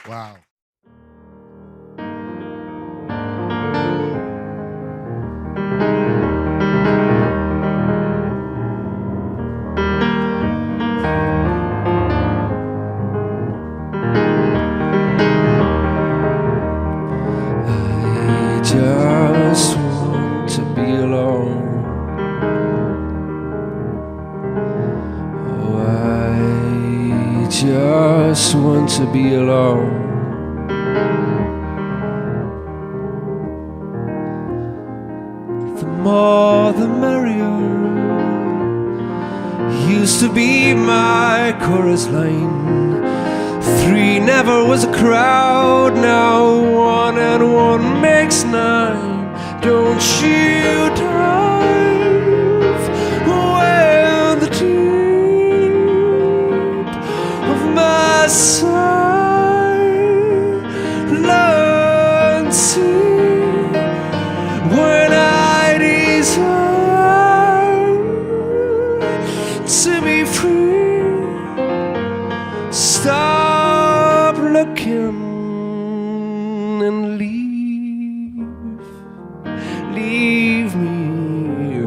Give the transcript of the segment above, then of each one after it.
Wow. I just want to be alone. Oh, I just want to be alone. The more the merrier used to be my chorus line. 3 never was a crowd, now 1 and 1 makes 9. Don't you dive when the deep of my silent sea, when I desire to be free. Stop looking and leave me.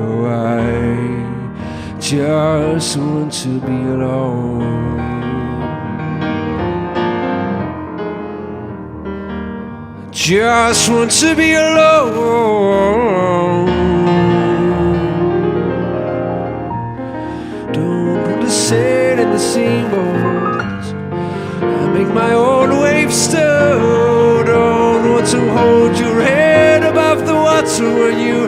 Oh, I just want to be alone. Just want to be alone. Don't want to sit in the same boat. I make my own waves still. Don't want to hold your head above the water when you